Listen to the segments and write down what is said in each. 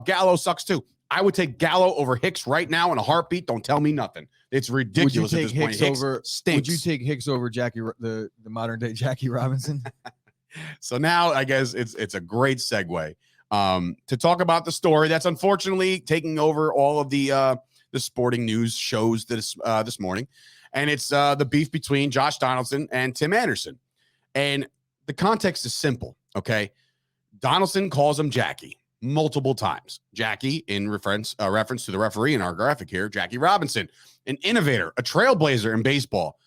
Gallo sucks too. I would take Gallo over Hicks right now in a heartbeat. Don't tell me nothing. It's ridiculous at this point. Hicks stinks. Would you take Hicks over the modern day Jackie Robinson? So now I guess it's a great segue to talk about the story that's unfortunately taking over all of the sporting news shows this morning, and it's the beef between Josh Donaldson and Tim Anderson. And the context is simple, okay? Donaldson calls him Jackie multiple times. Jackie, in reference to the referee in our graphic here, Jackie Robinson, an innovator, a trailblazer in baseball.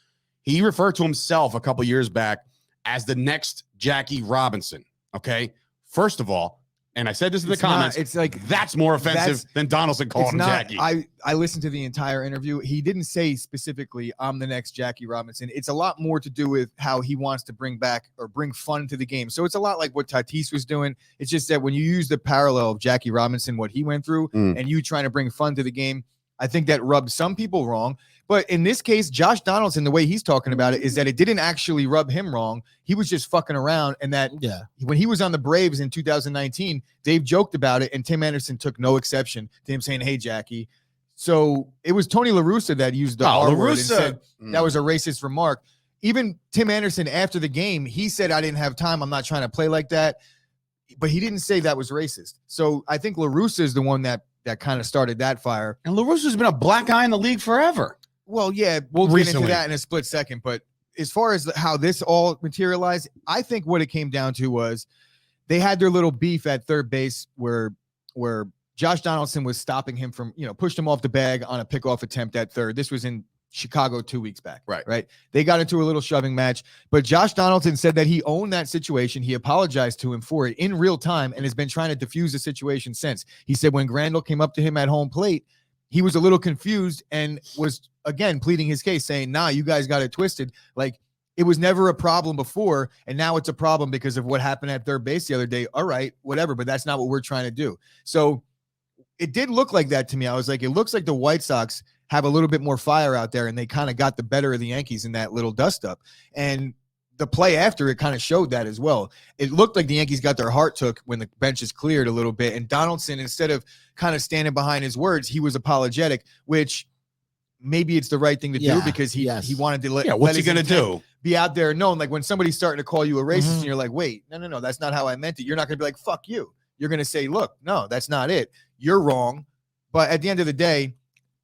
He referred to himself a couple years back as the next Jackie Robinson, okay? First of all, and I said this in the comments, it's like that's more offensive than Donaldson calling him Jackie. I listened to the entire interview. He didn't say specifically, I'm the next Jackie Robinson. It's a lot more to do with how he wants to bring back or bring fun to the game. So it's a lot like what Tatis was doing. It's just that when you use the parallel of Jackie Robinson, what he went through, and you trying to bring fun to the game, I think that rubbed some people wrong. But in this case, Josh Donaldson, the way he's talking about it is that it didn't actually rub him wrong. He was just fucking around. And that when he was on the Braves in 2019, Dave joked about it, and Tim Anderson took no exception to him saying, hey, Jackie. So it was Tony LaRussa that used the R word and said that was a racist remark. Even Tim Anderson, after the game, he said, I didn't have time. I'm not trying to play like that. But he didn't say that was racist. So I think LaRussa is the one that kind of started that fire. And LaRussa's been a black eye in the league forever. Well, yeah, we'll get into that in a split second. But as far as how this all materialized, I think what it came down to was they had their little beef at third base where Josh Donaldson was stopping him from, pushed him off the bag on a pickoff attempt at third. This was in Chicago 2 weeks back. Right. They got into a little shoving match, but Josh Donaldson said that he owned that situation. He apologized to him for it in real time and has been trying to diffuse the situation since. He said when Grandal came up to him at home plate, he was a little confused and was, again, pleading his case, saying, nah, you guys got it twisted. Like, it was never a problem before, and now it's a problem because of what happened at third base the other day. All right, whatever, but that's not what we're trying to do. So it did look like that to me. I was like, it looks like the White Sox have a little bit more fire out there, and they kind of got the better of the Yankees in that little dust-up. And the play after it kind of showed that as well. It looked like the Yankees got their heart took when the benches cleared a little bit, and Donaldson, instead of kind of standing behind his words, he was apologetic, which maybe it's the right thing to do because he wanted to let what's he going to do? Be out there knowing, like when somebody's starting to call you a racist and you're like, wait, no, that's not how I meant it. You're not going to be like, fuck you. You're going to say, look, no, that's not it. You're wrong. But at the end of the day,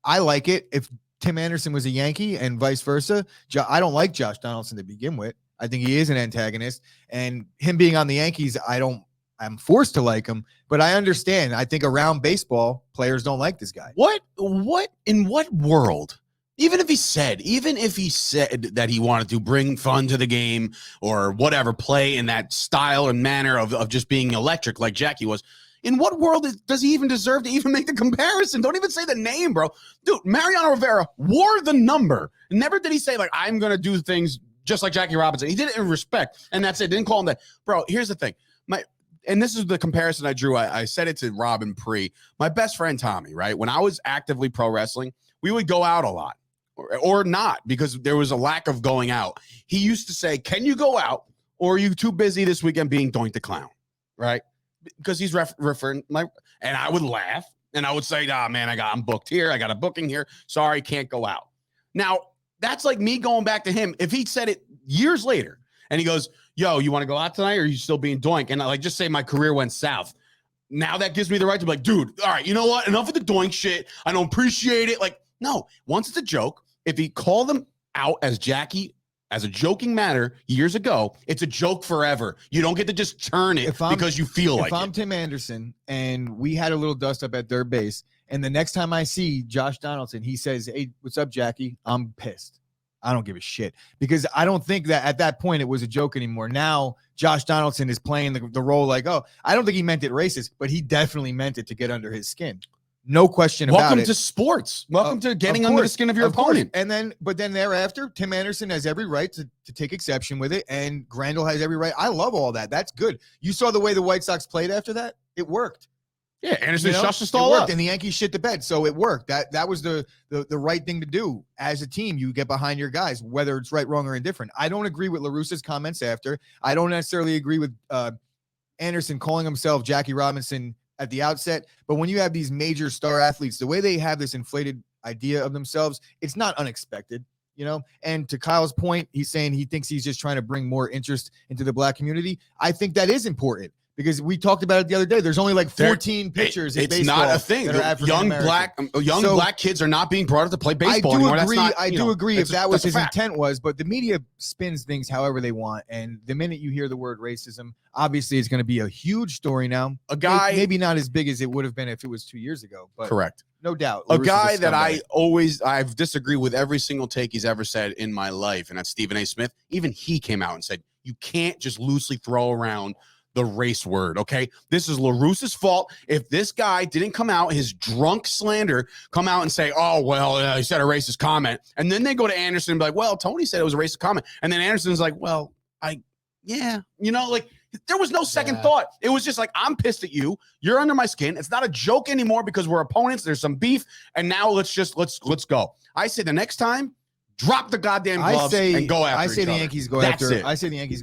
I like it. If Tim Anderson was a Yankee and vice versa, I don't like Josh Donaldson to begin with. I think he is an antagonist, and him being on the Yankees, I'm forced to like him, but I understand. I think around baseball, players don't like this guy. In what world? Even if he said that he wanted to bring fun to the game or whatever, play in that style and manner of just being electric like Jackie was, in what world does he even deserve to even make the comparison? Don't even say the name, bro. Dude, Mariano Rivera wore the number. Never did he say, like, I'm going to do things just like Jackie Robinson. He did it in respect, and that's it. Didn't call him that. Bro, here's the thing. And this is the comparison I drew. I said it to Rob and Pre. My best friend, Tommy, right? When I was actively pro wrestling, we would go out a lot. Or not, because there was a lack of going out. He used to say, can you go out, or are you too busy this weekend being Doink the Clown, right? Because he's referring and I would laugh, and I would say, man, I'm booked here. I got a booking here. Sorry, can't go out. Now, that's like me going back to him. If he said it years later, and he goes, yo, you want to go out tonight, or are you still being Doink? And I just say my career went south. Now that gives me the right to be like, dude, all right, you know what? Enough of the Doink shit. I don't appreciate it. Like, no, once it's a joke, if he called them out as Jackie as a joking matter years ago, it's a joke forever. You don't get to just turn it because you feel like it. If I'm Tim Anderson and we had a little dust up at third base, and the next time I see Josh Donaldson, he says, hey, what's up, Jackie? I'm pissed. I don't give a shit, because I don't think that at that point it was a joke anymore. Now Josh Donaldson is playing the role like, oh, I don't think he meant it racist, but he definitely meant it to get under his skin. No question about it. Welcome to sports. Welcome to getting under the skin of your opponent. But then thereafter, Tim Anderson has every right to take exception with it, and Grandal has every right. I love all that. That's good. You saw the way the White Sox played after that? It worked. Yeah, Anderson shushed the stall up. And the Yankees shit the bed, so it worked. That was the right thing to do. As a team, you get behind your guys, whether it's right, wrong, or indifferent. I don't agree with LaRussa's comments after. I don't necessarily agree with Anderson calling himself Jackie Robinson at the outset. But when you have these major star athletes, the way they have this inflated idea of themselves, it's not unexpected. And to Kyle's point, he's saying he thinks he's just trying to bring more interest into the black community. I think that is important because we talked about it the other day. There's only like 14 pitchers in baseball. It's not a thing. Young black kids are not being brought up to play baseball anymore. I do agree if that was his intent but the media spins things however they want. And the minute you hear the word racism, obviously it's going to be a huge story now. A guy, maybe not as big as it would have been if it was 2 years ago, but correct. No doubt. A guy that I've disagreed with every single take he's ever said in my life, and that's Stephen A. Smith. Even he came out and said, you can't just loosely throw around the race word, okay? This is LaRussa's fault. If this guy didn't come out, his drunk slander, come out and say, oh, well, he said a racist comment. And then they go to Anderson and be like, well, Tony said it was a racist comment. And then Anderson's like, well, there was no second thought. It was just like, I'm pissed at you. You're under my skin. It's not a joke anymore because we're opponents. There's some beef. And now let's go. I say the next time, drop the goddamn gloves and go after I say the Yankees go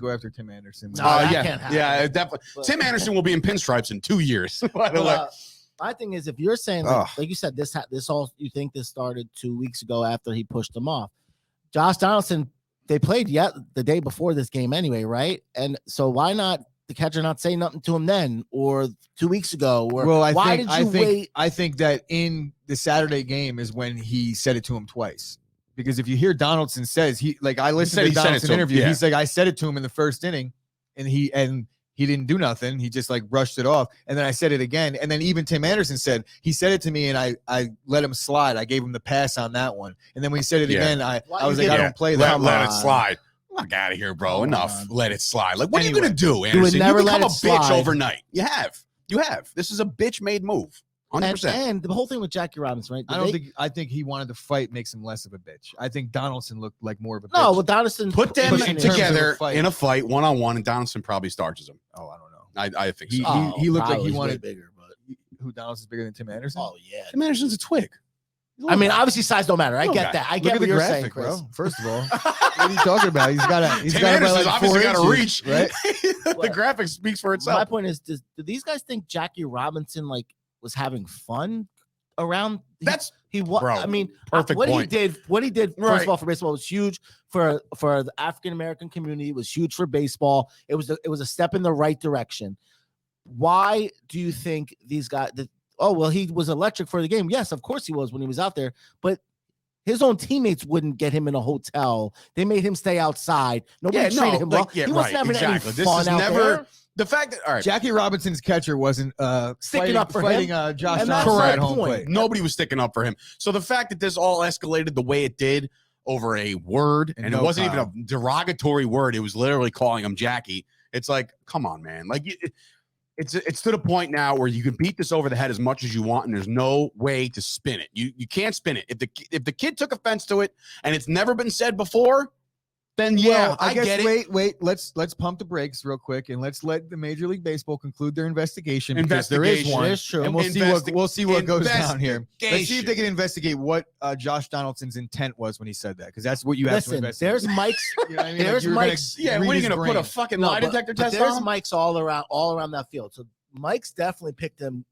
after Tim Anderson. Definitely. Tim Anderson will be in pinstripes in 2 years. My thing is, if you're saying, like you said, this all, you think this started 2 weeks ago after he pushed him off. Josh Donaldson, they played the day before this game anyway, right? And so why not the catcher not say nothing to him then, or 2 weeks ago? Or why did you wait? I think that in the Saturday game is when he said it to him twice. Because if you hear Donaldson says I listened to the Donaldson interview. He's like, I said it to him in the first inning, and he didn't do nothing. He just brushed it off. And then I said it again. And then even Tim Anderson said, he said it to me and I let him slide. I gave him the pass on that one. And then when he said it again, I was like, I don't play that. Let it slide. Fuck out of here, bro. Enough. Let it slide. What are you going to do, Anderson? You become a bitch overnight. You have. This is a bitch-made move. 100%. And the whole thing with Jackie Robinson, right? I think he wanted to fight, makes him less of a bitch. I think Donaldson looked like more of a bitch. No, well, Donaldson put them together in a fight, one-on-one, and Donaldson probably starches him. Oh, I don't know. I think so. He looked like he wanted bigger, but who Donaldson's bigger than Tim Anderson? Oh yeah, Tim Anderson's a twig. I mean, obviously size don't matter. I get that. I get what you're saying, Chris. Bro. First of all, what are you talking about? He's got obviously got to reach, right? The graphic speaks for itself. My point is, do these guys think Jackie Robinson was having fun around? I mean, perfect what point. What he did first of all for baseball was huge for the African American community. It was huge for baseball. It was a step in the right direction. Why do you think these guys? He was electric for the game. Yes, of course he was when he was out there, but his own teammates wouldn't get him in a hotel. They made him stay outside. Nobody treated him well. He wasn't having any fun out there. The fact that Jackie Robinson's catcher wasn't sticking up for him. Josh Donaldson at home plate. Nobody was sticking up for him. So the fact that this all escalated the way it did over a word, and it wasn't even a derogatory word, it was literally calling him Jackie. It's like, come on, man. It's to the point now where you can beat this over the head as much as you want, and there's no way to spin it. You can't spin it. If the kid took offense to it and it's never been said before, then I guess, get it. Wait. Let's pump the brakes real quick and let's let the Major League Baseball conclude their investigation. Because there is one. It's true. And we'll see what goes down here. Let's see if they can investigate what Josh Donaldson's intent was when he said that, because that's what you have to investigate. There's mics. You know what I mean? There's mics. Yeah, what are you going to put a fucking lie detector test on? There's mics all around that field. So Mike's definitely picked him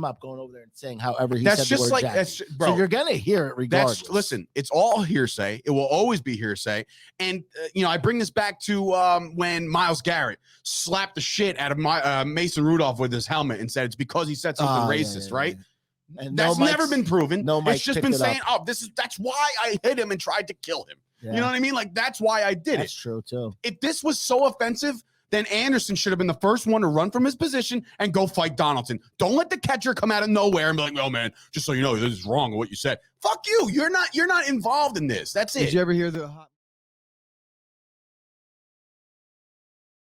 up going over there and saying however he said the word Jackie. Bro, so you're gonna hear it regardless. Listen, it's all hearsay. It will always be hearsay. And I bring this back to when Myles Garrett slapped the shit out of Mason Rudolph with his helmet and said it's because he said something racist, right? And that's never been proven. It's just been saying, that's why I hit him and tried to kill him. Yeah. You know what I mean? That's why I did it. That's true too. If this was so offensive, then Anderson should have been the first one to run from his position and go fight Donaldson. Don't let the catcher come out of nowhere and be like, "Oh man, just so you know, this is wrong what you said." Fuck you. You're not involved in this. That's it. Did you ever hear the hot